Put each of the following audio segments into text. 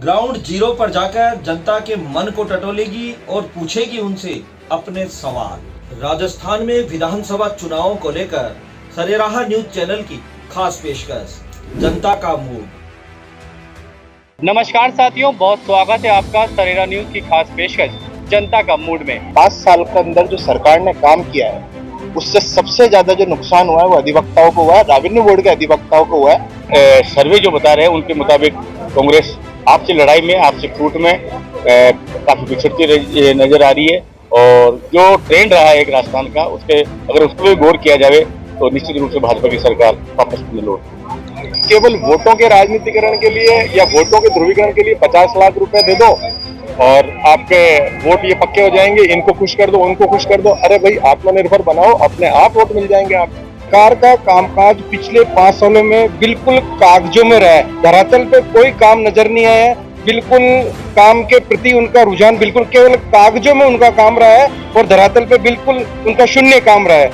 Ground zero पर जाकर जनता के मन को टटोलेगी और पूछेगी उनसे अपने सवाल। राजस्थान में विधानसभा चुनावों को लेकर सरेराह न्यूज चैनल की खास पेशकश, जनता का मूड। नमस्कार साथियों, बहुत स्वागत है आपका सरेरा न्यूज की खास पेशकश जनता का मूड में। 5 साल के अंदर जो सरकार ने काम किया है उससे सबसे ज्यादा जो नुकसान हुआ है वो अधिवक्ताओं को हुआ है, रेवेन्यू बोर्ड के अधिवक्ताओं को हुआ है। सर्वे जो बता रहे हैं उनके मुताबिक कांग्रेस आपसी लड़ाई में, आपसी फूट में काफी पिछड़ती नजर आ रही है। और जो ट्रेंड रहा है एक राजस्थान का, उसके अगर उस पर भी गौर किया जाए तो निश्चित रूप से भाजपा की सरकार वापस लौट। केवल वोटों के राजनीतिकरण के लिए या वोटों के ध्रुवीकरण के लिए 50 लाख रुपए दे दो और आपके वोट ये पक्के हो जाएंगे, इनको खुश कर दो, उनको खुश कर दो। अरे भाई, आत्मनिर्भर बनाओ, अपने आप वोट मिल जाएंगे आप। सरकार का कामकाज पिछले 5 सालों में बिल्कुल कागजों में रहा है, धरातल पे कोई काम नजर नहीं आया है। बिल्कुल काम के प्रति उनका रुझान बिल्कुल केवल कागजों में उनका काम रहा है और धरातल पे बिल्कुल उनका शून्य काम रहा है।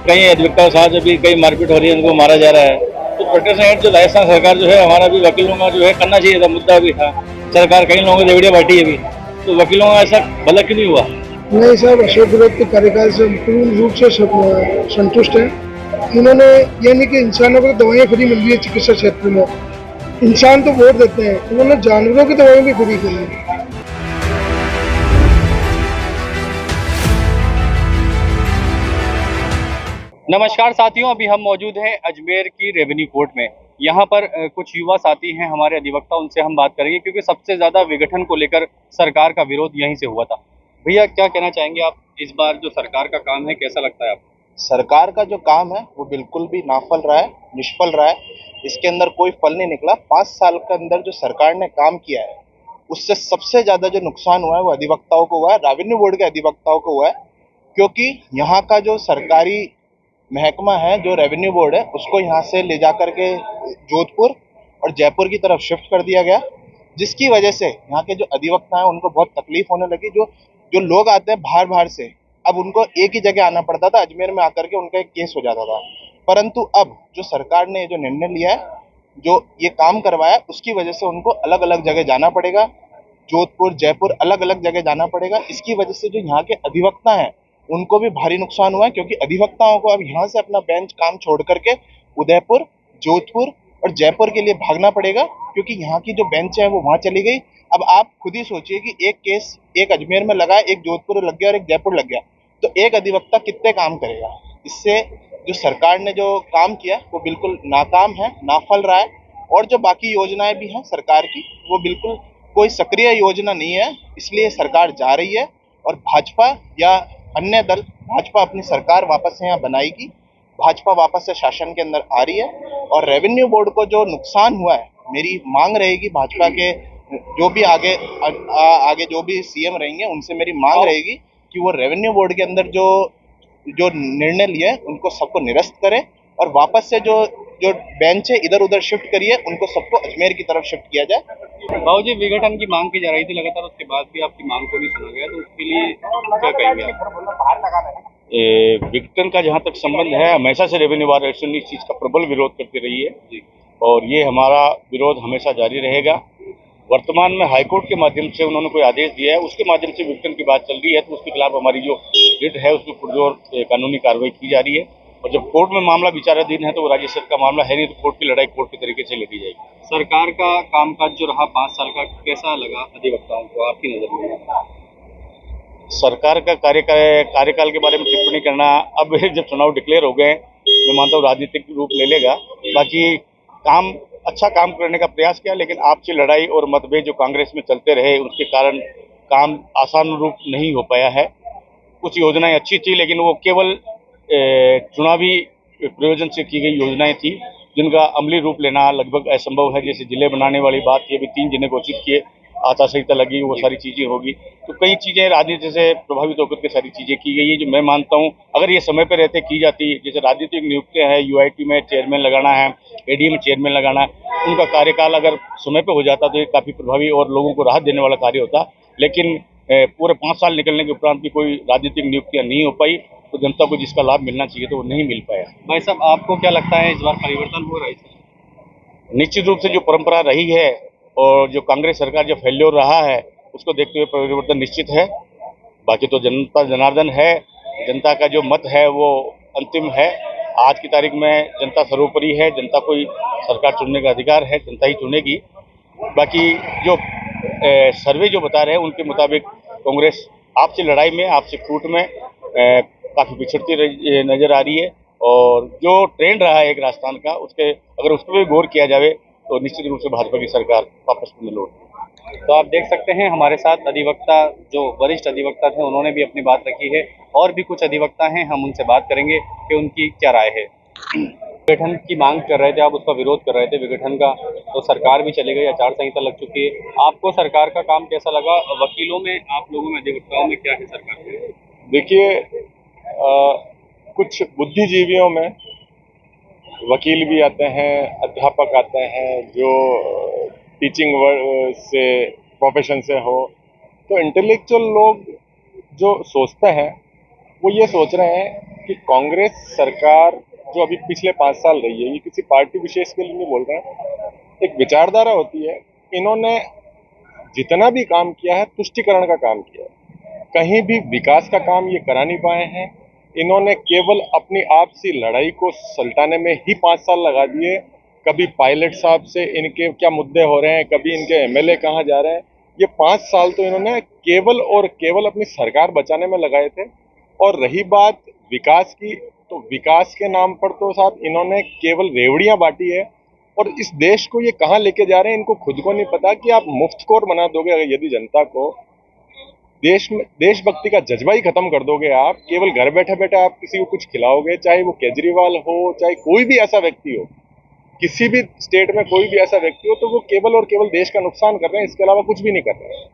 कई अधिवक्ताओं के साथ अभी कई मारपीट हो रही है, उनको मारा जा रहा है। तो प्रोटेस्ट एक्ट जो राजस्थान सरकार जो है, हमारा भी वकीलों का जो है करना चाहिए था, मुद्दा भी था। सरकार कई लोगों को देवड़िया बांटी है अभी, तो वकीलों का ऐसा भला क्यों नहीं हुआ? नहीं साहब, अशोक गहलोत के कार्यकाल से पूर्ण रूप से संतुष्ट हैं। इन्होंने ये नहीं कि इंसानों को दवाइयाँ फ्री मिल रही है चिकित्सा क्षेत्र में, इंसान तो वोट देते हैं, उन्होंने जानवरों की दवाइयाँ भी फ्री करी है। नमस्कार साथियों, अभी हम मौजूद हैं अजमेर की रेवेन्यू कोर्ट में। यहाँ पर कुछ युवा साथी हैं हमारे अधिवक्ता, उनसे हम बात करेंगे क्योंकि सबसे ज्यादा विघटन को लेकर सरकार का विरोध यहीं से हुआ था। भैया, क्या कहना चाहेंगे आप? इस बार जो सरकार का काम है कैसा लगता है आपको? सरकार का जो काम है वो बिल्कुल भी नाफल रहा है, निष्फल रहा है। इसके अंदर कोई फल नहीं निकला। 5 साल के अंदर जो सरकार ने काम किया है उससे सबसे ज्यादा जो नुकसान हुआ है वो अधिवक्ताओं को हुआ है, रेवेन्यू बोर्ड के अधिवक्ताओं को हुआ है। क्योंकि यहाँ का जो सरकारी महकमा है, जो रेवेन्यू बोर्ड है, उसको यहाँ से ले जाकर के जोधपुर और जयपुर की तरफ शिफ्ट कर दिया गया, जिसकी वजह से यहाँ के जो अधिवक्ता हैं उनको बहुत तकलीफ होने लगी। जो जो लोग आते हैं बाहर बाहर से, अब उनको एक ही जगह आना पड़ता था, अजमेर में आकर के उनका एक केस हो जाता था। परंतु अब जो सरकार ने जो निर्णय लिया है, जो ये काम करवाया, उसकी वजह से उनको अलग अलग जगह जाना पड़ेगा, जोधपुर जयपुर अलग अलग जगह जाना पड़ेगा। इसकी वजह से जो यहाँ के अधिवक्ता हैं उनको भी भारी नुकसान हुआ है, क्योंकि अधिवक्ताओं को अब यहाँ से अपना बेंच काम छोड़ करके उदयपुर, जोधपुर और जयपुर के लिए भागना पड़ेगा, क्योंकि यहाँ की जो बेंच है वो वहाँ चली गई। अब आप खुद ही सोचिए कि एक केस एक अजमेर में लगा, एक जोधपुर लग गया और एक जयपुर लग गया, तो एक अधिवक्ता कितने काम करेगा? इससे जो सरकार ने जो काम किया वो बिल्कुल नाकाम है, नाफल रहा है। और जो बाकी योजनाएं भी हैं सरकार की, वो बिल्कुल कोई सक्रिय योजना नहीं है। इसलिए सरकार जा रही है और भाजपा या अन्य दल, भाजपा अपनी सरकार वापस से यहाँ बनाएगी, भाजपा वापस से शासन के अंदर आ रही है। और रेवेन्यू बोर्ड को जो नुकसान हुआ है, मेरी मांग रहेगी भाजपा के जो भी आगे जो भी सीएम रहेंगे उनसे मेरी मांग रहेगी कि वो रेवेन्यू बोर्ड के अंदर जो जो निर्णय लिए उनको सबको निरस्त करें और वापस से जो जो बेंच है इधर उधर शिफ्ट करिए, उनको सबको अजमेर की तरफ शिफ्ट किया जाए। बाबूजी, विघटन की मांग की जा रही थी लगातार, उसके बाद भी आपकी मांग को नहीं सुना गया, तो उसके लिए क्या कहेंगे आप? विघटन का जहाँ तक संबंध है, हमेशा से रेवेन्यू बार इस चीज का प्रबल विरोध करती रही है और ये हमारा विरोध हमेशा जारी रहेगा। वर्तमान में हाईकोर्ट के माध्यम से उन्होंने कोई आदेश दिया है, उसके माध्यम से विघटन की बात चल रही है, तो उसके खिलाफ हमारी जो रिट है उसमें पुरजोर कानूनी कार्रवाई की जा रही है। और जब कोर्ट में मामला विचाराधीन है तो वो राज्य सरकार का मामला है नहीं, तो कोर्ट की लड़ाई कोर्ट के तरीके से लड़ी जाएगी। सरकार का कामकाज जो रहा 5 साल का, कैसा लगा अधिवक्ताओं को आपकी नजर में? सरकार का कार्यकाल के बारे में टिप्पणी करना, अब जब चुनाव डिक्लेयर हो गए, मैं मानता हूँ राजनीतिक रूप ले लेगा। बाकी अच्छा काम करने का प्रयास किया, लेकिन आपसी लड़ाई और मतभेद जो कांग्रेस में चलते रहे उसके कारण काम आसान रूप नहीं हो पाया है। कुछ योजनाएं अच्छी थी, लेकिन वो केवल चुनावी प्रयोजन से की गई योजनाएं थी, जिनका अमली रूप लेना लगभग असंभव है। जैसे जिले बनाने वाली बात थी, अभी 3 जिले घोषित किए, आचार संहिता लगी, वो सारी चीजें होगी। तो कई चीजें राजनीति से प्रभावित होकर के सारी चीजें की गई है, जो मैं मानता हूं अगर ये समय पर रहते की जाती। जैसे राजनीतिक नियुक्तियां हैं, यूआईटी में चेयरमैन लगाना है, एडीए में चेयरमैन लगाना है, उनका कार्यकाल अगर समय पर हो जाता तो ये काफी प्रभावी और लोगों को राहत देने वाला कार्य होता। लेकिन पूरे 5 साल निकलने के उपरांत भी कोई राजनीतिक नियुक्तियां नहीं हो पाई, तो जनता को जिसका लाभ मिलना चाहिए तो वो नहीं मिल पाया। भाई साहब, आपको क्या लगता है इस बार परिवर्तन हो रहा है? निश्चित रूप से जो परंपरा रही है और जो कांग्रेस सरकार जो फेल्योर रहा है उसको देखते हुए परिवर्तन निश्चित है। बाकी तो जनता जनार्दन है, जनता का जो मत है वो अंतिम है। आज की तारीख में जनता सर्वोपरि है, जनता को ही सरकार चुनने का अधिकार है, जनता ही चुनेगी। बाकी जो सर्वे जो बता रहे हैं उनके मुताबिक कांग्रेस आपसी लड़ाई में, आपसी फूट में काफ़ी पिछड़ती नजर आ रही है। और जो ट्रेंड रहा है एक राजस्थान का, उसके अगर उस पर भी गौर किया जाए तो निश्चित रूप से भाजपा की सरकार वापस में लौट। तो आप देख सकते हैं हमारे साथ अधिवक्ता, जो वरिष्ठ अधिवक्ता थे, उन्होंने भी अपनी बात रखी है। और भी कुछ अधिवक्ता हैं, हम उनसे बात करेंगे कि उनकी क्या राय है। विघटन की मांग कर रहे थे आप, उसका विरोध कर रहे थे विघटन का, तो सरकार भी चली गई, आचार संहिता लग चुकी है। आपको सरकार का काम कैसा लगा? वकीलों में, आप लोगों में, अधिवक्ताओं में क्या है सरकार में? देखिए, कुछ बुद्धिजीवियों में वकील भी आते हैं, अध्यापक आते हैं जो टीचिंग से प्रोफेशन से हो, तो इंटेलेक्चुअल लोग जो सोचते हैं वो ये सोच रहे हैं कि कांग्रेस सरकार जो अभी पिछले 5 साल रही है, ये किसी पार्टी विशेष के लिए नहीं बोल रहे हैं, एक विचारधारा होती है। इन्होंने जितना भी काम किया है तुष्टिकरण का काम किया है, कहीं भी विकास का काम ये करा नहीं पाए हैं। इन्होंने केवल अपनी आपसी लड़ाई को सलटाने में ही 5 साल लगा दिए। कभी पायलट साहब से इनके क्या मुद्दे हो रहे हैं, कभी इनके एमएलए कहाँ जा रहे हैं। ये 5 साल तो इन्होंने केवल और केवल अपनी सरकार बचाने में लगाए थे। और रही बात विकास की, तो विकास के नाम पर तो साहब इन्होंने केवल रेवड़ियां बांटी है। और इस देश को ये कहाँ लेके जा रहे हैं इनको खुद को नहीं पता कि आप मुफ्तखोर बना दोगे अगर यदि जनता को, देश में देशभक्ति का जज्बा ही खत्म कर दोगे आप। केवल घर बैठे बैठे आप किसी को कुछ खिलाओगे, चाहे वो केजरीवाल हो, चाहे कोई भी ऐसा व्यक्ति हो, किसी भी स्टेट में कोई भी ऐसा व्यक्ति हो, तो वो केवल और केवल देश का नुकसान कर रहे हैं, इसके अलावा कुछ भी नहीं कर रहे हैं।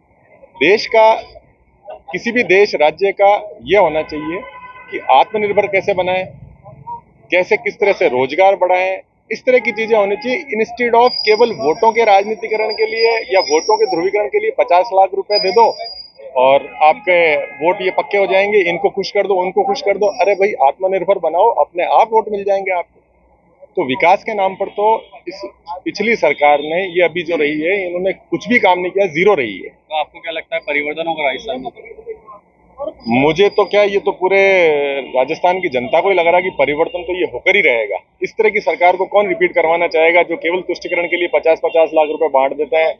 देश का, किसी भी देश राज्य का ये होना चाहिए कि आत्मनिर्भर कैसे बनाए, कैसे किस तरह से रोजगार बढ़ाएं, इस तरह की चीजें होनी चाहिए। इंस्टेड ऑफ केवल वोटों के राजनीतिकरण के लिए या वोटों के ध्रुवीकरण के लिए 50 लाख रुपए दे दो और आपके वोट ये पक्के हो जाएंगे, इनको खुश कर दो, उनको खुश कर दो। अरे भाई, आत्मनिर्भर बनाओ, अपने आप वोट मिल जाएंगे आपको। तो विकास के नाम पर तो इस पिछली सरकार ने, ये अभी जो रही है, इन्होंने कुछ भी काम नहीं किया, जीरो रही है। तो आपको क्या लगता है परिवर्तन होगा राजस्थान में? मुझे तो क्या, ये तो पूरे राजस्थान की जनता को ही लग रहा है कि परिवर्तन तो ये होकर ही रहेगा। इस तरह की सरकार को कौन रिपीट करवाना चाहेगा जो केवल तुष्टिकरण के लिए 50-50 लाख रुपए बांट देते हैं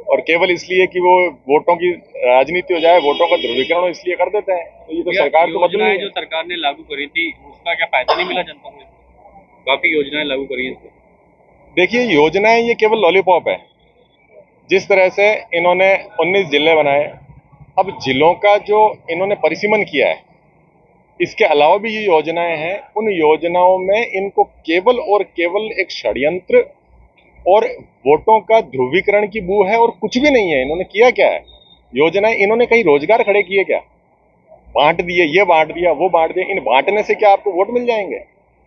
और केवल इसलिए कि वो वोटों की राजनीति हो जाए, वोटों का ध्रुवीकरण हो, इसलिए कर देते हैं। तो ये तो सरकार को बदलनी है। जो सरकार ने लागू करी थी उसका क्या फायदा नहीं मिला जनता को? काफी योजनाएं लागू करी हैं। देखिए, योजनाएं ये केवल लॉलीपॉप है। जिस तरह से इन्होंने 19 जिले बनाए, अब जिलों का जो इन्होंने परिसीमन किया है, इसके अलावा भी ये योजनाएं हैं। उन योजनाओं में इनको केवल और केवल एक षड्यंत्र और वोटों का ध्रुवीकरण की बू है और कुछ भी नहीं है। इन्होंने किया क्या है? योजनाएं, इन्होंने कहीं रोजगार खड़े किए क्या? बांट दिए, ये बांट दिया, वो बांट दिया। इन बांटने से क्या आपको वोट मिल जाएंगे?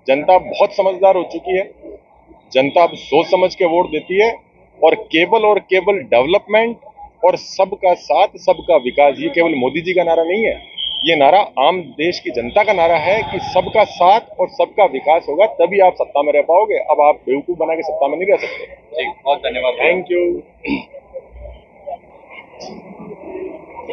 जनता बहुत समझदार हो चुकी है, जनता अब सोच समझ के वोट देती है। और केवल डेवलपमेंट और सबका साथ सबका विकास, ये केवल मोदी जी का नारा नहीं है, ये नारा आम देश की जनता का नारा है कि सबका साथ और सबका विकास होगा, तभी आप सत्ता में रह पाओगे। अब आप बेवकूफ बना के सत्ता में नहीं रह सकते। ठीक, बहुत धन्यवाद। Thank you.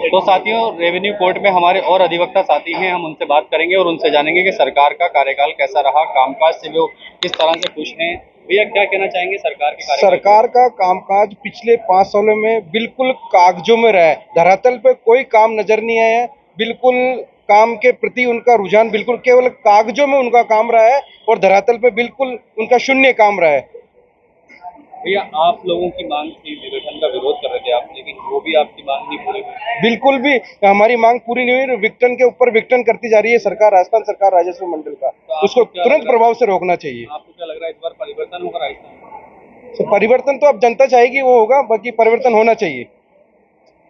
तो साथियों, रेवेन्यू कोर्ट में हमारे और अधिवक्ता साथी हैं, हम उनसे बात करेंगे और उनसे जानेंगे कि सरकार का कार्यकाल कैसा रहा, कामकाज से वो किस तरह से खुश हैं। भैया, क्या कहना चाहेंगे सरकार के कार्यकाल? सरकार का कामकाज पिछले 5 सालों में बिल्कुल कागजों में रहा है, धरातल पे कोई काम नजर नहीं आया है। बिल्कुल काम के प्रति उनका रुझान बिल्कुल केवल कागजों में उनका काम रहा है और धरातल पे बिल्कुल उनका शून्य काम रहा है। भैया, आप लोगों की मांग थी, विघटन का विरोध कर रहे थे आप, लेकिन वो भी आपकी मांग नहीं पूरी हुई। बिल्कुल भी हमारी मांग पूरी नहीं हुई। विघटन के ऊपर विघटन करती जा रही है सरकार, राजस्थान सरकार, राजस्व मंडल का। उसको तुरंत प्रभाव से रोकना चाहिए। आपको क्या लग रहा है इस बार परिवर्तन होगा राजस्थान? तो परिवर्तन तो अब जनता चाहेगी वो होगा, बाकी परिवर्तन होना चाहिए।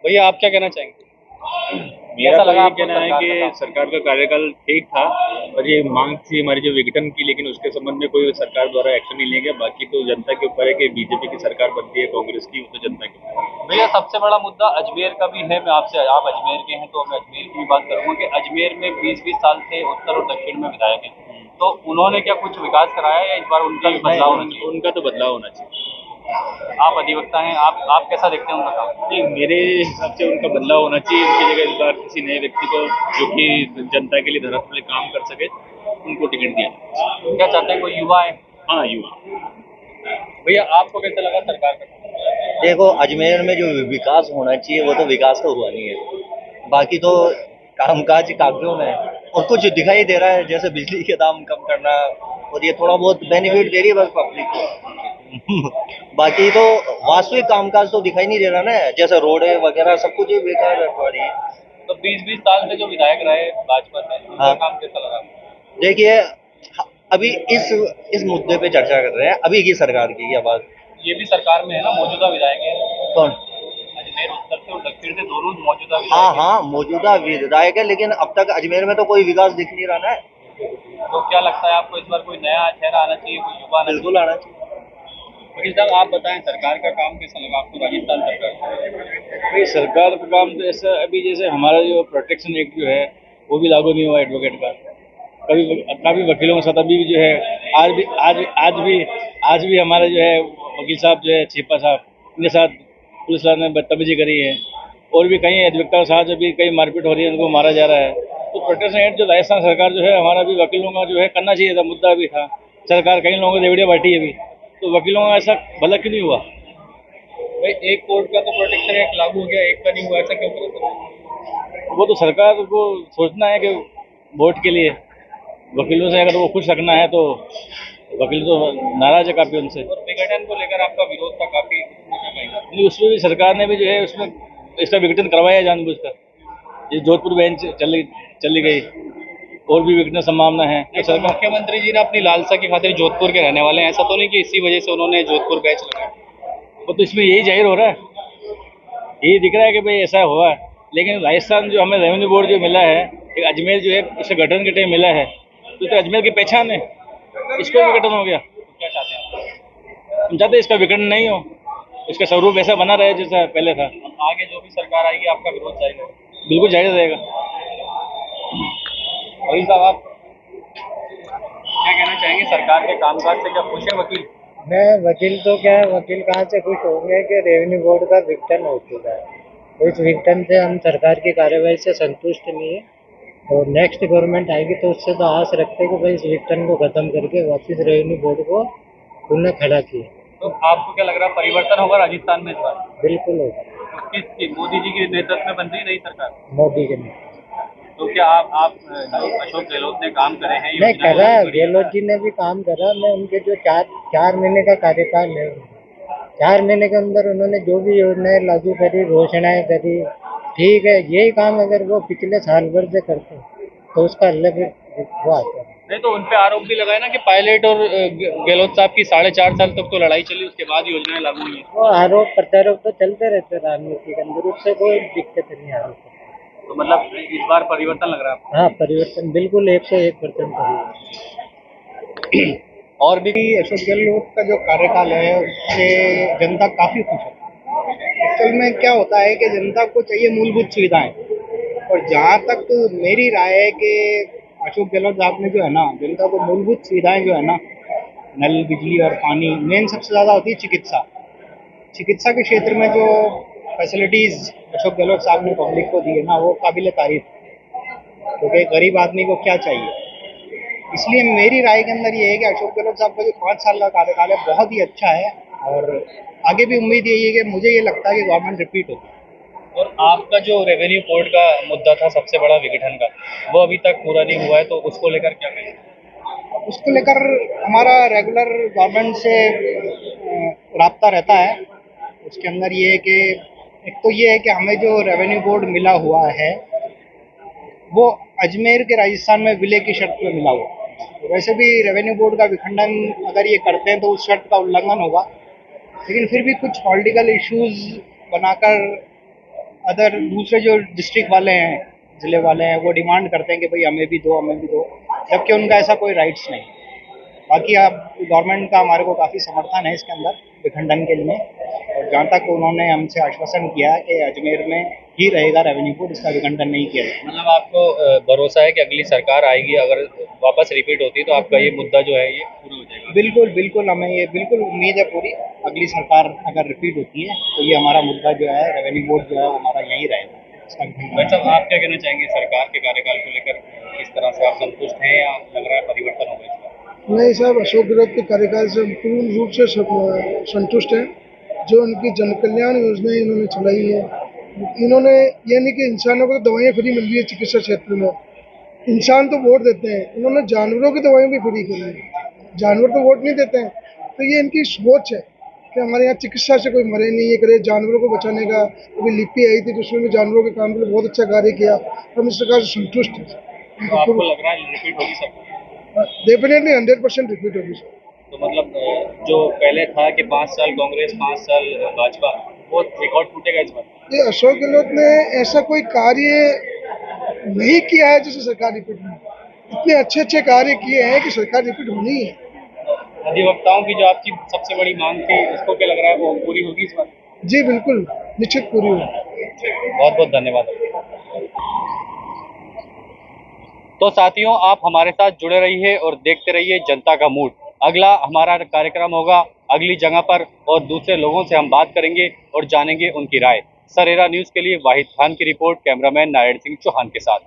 भैया, आप क्या कहना चाहेंगे? मेरा तो ये कहना है कि सरकार का कार्यकाल ठीक था और ये मांग थी हमारी जो विघटन की, लेकिन उसके संबंध में कोई सरकार द्वारा एक्शन नहीं लिया गया। बाकी तो जनता के ऊपर है कि बीजेपी की सरकार बनती है, कांग्रेस की, वो तो जनता के ऊपर। भैया, सबसे बड़ा मुद्दा अजमेर का भी है। मैं आपसे, आप अजमेर के हैं तो मैं अजमेर की भी बात करूँगा कि अजमेर में 20-20 साल से उत्तर और दक्षिण में विधायक हैं, तो उन्होंने क्या कुछ विकास कराया या इस बार उनका भी बदलाव होना चाहिए? उनका तो बदलाव होना चाहिए। आप अधिवक्ता हैं, आप कैसा देखते हैं उनका काम? नहीं, मेरे हिसाब से उनका बदलाव होना चाहिए। उनकी जगह इस बार किसी नए व्यक्ति को जो कि जनता के लिए धरातल पे काम कर सके, उनको टिकट दिया जाए। क्या चाहते हैं, कोई युवा है? हाँ, युवा। भैया आपको कैसा लगा सरकार का काम? देखो, अजमेर में जो विकास होना चाहिए वो तो विकास तो हुआ नहीं है। बाकी तो कामकाज कागजों में है और कुछ दिखाई दे रहा है, जैसे बिजली के दाम कम करना और ये थोड़ा बहुत बेनिफिट दे रही है बस पब्लिक को। बाकी तो वास्तविक कामकाज तो दिखाई नहीं दे रहा ना, जैसे रोड वगैरह सब कुछ ही बेकार है पड़ी है। तो 20-20 साल से जो विधायक रहे भाजपा में, उनका हाँ। काम कैसा लगा? देखिए, अभी इस मुद्दे पे चर्चा कर रहे हैं, अभी की सरकार की क्या बात। ये भी सरकार में है ना, मौजूदा विधायक है। कौन? अजमेर उत्तर से और दक्षिण से दोनों मौजूदा हाँ विधायक हैं। हाँ, मौजूदा विधायक है, लेकिन अब तक अजमेर में तो कोई विकास दिख नहीं रहा ना। तो क्या लगता है आपको, इस बार कोई नया चेहरा आना चाहिए, कोई युवा आना बिल्कुल आना चाहिए। चाहिए? वकील साहब आप बताएं, सरकार का काम कैसा लगा आपको, राजस्थान सरकार? भाई सरकार का काम तो ऐसा, अभी जैसे हमारा जो प्रोटेक्शन एक्ट जो है वो भी लागू नहीं हुआ एडवोकेट का। काफ़ी वकीलों के साथ अभी भी जो है आज भी हमारे जो है वकील साहब जो है छिपा साहब, उनके साथ पुलिस वालों ने बदतमीजी करी है। और भी कई अधिवक्ताओं के साथ अभी कई मारपीट हो रही है, उनको मारा जा रहा है। तो प्रोटेक्शन एक्ट जो राजस्थान सरकार जो है, हमारा भी वकीलों का जो है करना चाहिए था, मुद्दा भी था। सरकार कई लोगों को रेवड़ियाँ बांटी है अभी, तो वकीलों का ऐसा भला क्यों नहीं हुआ? भाई एक कोर्ट का तो प्रोटेक्शन एक्ट लागू हो गया, एक का नहीं हुआ, ऐसा क्यों करें? वो तो सरकार को सोचना है कि वोट के लिए वकीलों से अगर वो खुश रखना है तो वकील तो नाराज है काफ़ी उनसे। और विघटन को लेकर आपका विरोध था काफी, उसमें क्या कहेंगे? नहीं, उसमें भी सरकार ने भी जो है उसमें इसका विघटन करवाया जानबूझकर। ये जोधपुर बेंच चली गई, और भी विघटन संभावना है। तो सरकार, मुख्यमंत्री जी ने अपनी लालसा की खातिर जोधपुर के रहने वाले हैं, ऐसा तो नहीं कि इसी वजह से उन्होंने जोधपुर बैच लगाया? वो तो इसमें यही जाहिर हो रहा है, यही दिख रहा है कि भाई ऐसा हुआ है। लेकिन राजस्थान जो हमें रेवेन्यू बोर्ड जो मिला है, एक अजमेर जो है इसे गठन के टाइम मिला है, तो अजमेर की पहचान है, इसको भी विघटन हो गया। क्या चाहते हैं हम चाहते हैं इसका विघटन नहीं हो, इसका स्वरूप ऐसा बना रहे जैसा पहले था। आप? आगे जो भी सरकार आएगी आपका विरोध जारी रहेगा? बिल्कुल जाहिर रहेगा। वही साहब आप क्या कहना चाहेंगे, सरकार के कामकाज से क्या खुश है वकील? मैं वकील तो क्या है, वकील कहाँ से खुश होंगे कि रेवेन्यू बोर्ड का विघटन हो चुका है। तो इस विघटन से हम सरकार की कार्यवाही से संतुष्ट नहीं है, और नेक्स्ट गवर्नमेंट आएगी तो उससे तो आस रखते हैं कि भाई इस विघटन को खत्म करके वापस रेवेन्यू बोर्ड को पुनः खड़ा किए। तो आपको क्या लग रहा है, परिवर्तन होगा राजस्थान में इस बार? बिल्कुल होगा। तो किसकी, मोदी जी के नेतृत्व में बन रही नई सरकार? मोदी के नेतृत्व तो क्या आप जो अशोक गहलोत ने काम करे हैं, नहीं योजनाएं करा, लागू करी हैं? गहलोत जी ने भी काम करा। मैं उनके जो चार महीने का कार्यकाल है, 4 महीने के अंदर उन्होंने जो भी योजनाएं लागू करी, घोषणाएं करी, ठीक है। यही काम अगर वो पिछले साल भर से करते तो उसका अलग वो आता है। नहीं तो उन पे आरोप भी लगाए ना कि पायलट और गहलोत साहब की 4.5 साल तक तो लड़ाई चली, उसके बाद योजनाएं लागू हुई हैं। वो आरोप प्रत्यारोप तो चलते रहते राजनीति के अंदर, उससे कोई दिक्कत नहीं आ रही। तो मतलब इस बार परिवर्तन लग रहा है आपको? हाँ, परिवर्तन बिल्कुल 101% परिवर्तन। और भी अशोक गहलोत का जो कार्यकाल है उससे जनता काफ़ी खुश है। एक्चुअल में क्या होता है कि जनता को चाहिए मूलभूत सुविधाएं, और जहाँ तक मेरी राय है कि अशोक गहलोत साहब ने जो है ना, जनता को मूलभूत सुविधाएं जो है ना, नल, बिजली और पानी, मेन सबसे ज़्यादा होती है चिकित्सा के क्षेत्र में जो फैसिलिटीज़ अशोक गहलोत साहब ने पब्लिक को दी है ना, वो काबिल तारीफ है। क्योंकि गरीब आदमी को क्या चाहिए, इसलिए मेरी राय के अंदर ये है कि अशोक गहलोत साहब का जो 5 साल का कार्यकाल है बहुत ही अच्छा है, और आगे भी उम्मीद यही है कि मुझे ये लगता है कि गवर्नमेंट रिपीट होगी। और आपका जो रेवेन्यू बोर्ड का मुद्दा था सबसे बड़ा विघटन का, वो अभी तक पूरा नहीं हुआ है, तो उसको लेकर क्या कहेंगे? उसको लेकर हमारा रेगुलर गवर्नमेंट से राब्ता रहता है। उसके अंदर ये है कि एक तो ये है कि हमें जो रेवेन्यू बोर्ड मिला हुआ है वो अजमेर के राजस्थान में विलय की शर्त पे मिला हुआ है। तो वैसे भी रेवेन्यू बोर्ड का विखंडन अगर ये करते हैं तो उस शर्त का उल्लंघन होगा, लेकिन फिर भी कुछ पॉलिटिकल इश्यूज बनाकर अदर दूसरे जो डिस्ट्रिक्ट वाले हैं, ज़िले वाले हैं, वो डिमांड करते हैं कि भाई हमें भी दो, जबकि उनका ऐसा कोई राइट्स नहीं। बाकी अब गवर्नमेंट का हमारे को काफ़ी समर्थन है इसके अंदर। विखंडन के लिए। और जहाँ तक उन्होंने हमसे आश्वासन किया कि अजमेर में ही रहेगा रेवेन्यू कोर्ट, इसका विखंडन नहीं किया जाएगा। मतलब आपको भरोसा है कि अगली सरकार आएगी, अगर वापस रिपीट होती है तो आपका ये मुद्दा जो है ये पूरा हो जाएगा? बिल्कुल बिल्कुल, हमें ये बिल्कुल उम्मीद है पूरी, अगली सरकार अगर रिपीट होती है तो ये हमारा मुद्दा जो है रेवेन्यू बोर्ड जो है वो हमारा यहीं रहेगा। भाई साहब, आप क्या कहना चाहेंगे सरकार के कार्यकाल को लेकर? किस तरह से आप संतुष्ट हैं या लग रहा है परिवर्तन होगा इस बार? नहीं साहब, अशोक गहलोत के कार्यकाल से हम पूर्ण रूप से संतुष्ट हैं। जो उनकी जन कल्याण योजनाएं इन्होंने चलाई है, इन्होंने यानी कि इंसानों को दवाइयाँ फ्री मिल रही है चिकित्सा क्षेत्र में। इंसान तो वोट देते हैं, इन्होंने जानवरों की दवाइयाँ भी फ्री करी है। जानवर तो वोट नहीं देते हैं, तो ये इनकी सोच है कि हमारे यहाँ चिकित्सा से कोई मरे नहीं, ये करे जानवरों को बचाने का। अभी लिपि आई थी तो उसमें भी जानवरों के काम के लिए बहुत अच्छा कार्य किया। हम इस सरकार से संतुष्ट हैं। तो आपको लग रहा है रिपीट होगी सरकार? डेफिनेटली 100% रिपीट होगी सर। तो मतलब जो पहले था कि 5 साल कांग्रेस 5 साल भाजपा, वो रिकॉर्ड टूटेगा इस बार? ये अशोक गहलोत ने ऐसा कोई कार्य नहीं किया है जिससे सरकार रिपीट नहीं। इतने अच्छे अच्छे कार्य किए हैं कि सरकार रिपीट होनी है। अधिवक्ताओं की जो आपकी सबसे बड़ी मांग थी, उसको क्या लग रहा है वो पूरी होगी इस बार? जी बिल्कुल, निश्चित पूरी होगी। बहुत बहुत धन्यवाद। तो साथियों, आप हमारे साथ जुड़े रहिए और देखते रहिए जनता का मूड। अगला हमारा कार्यक्रम होगा अगली जगह पर और दूसरे लोगों से हम बात करेंगे और जानेंगे उनकी राय। सरेरा न्यूज़ के लिए वाहिद खान की रिपोर्ट, कैमरामैन नारायण सिंह चौहान के साथ।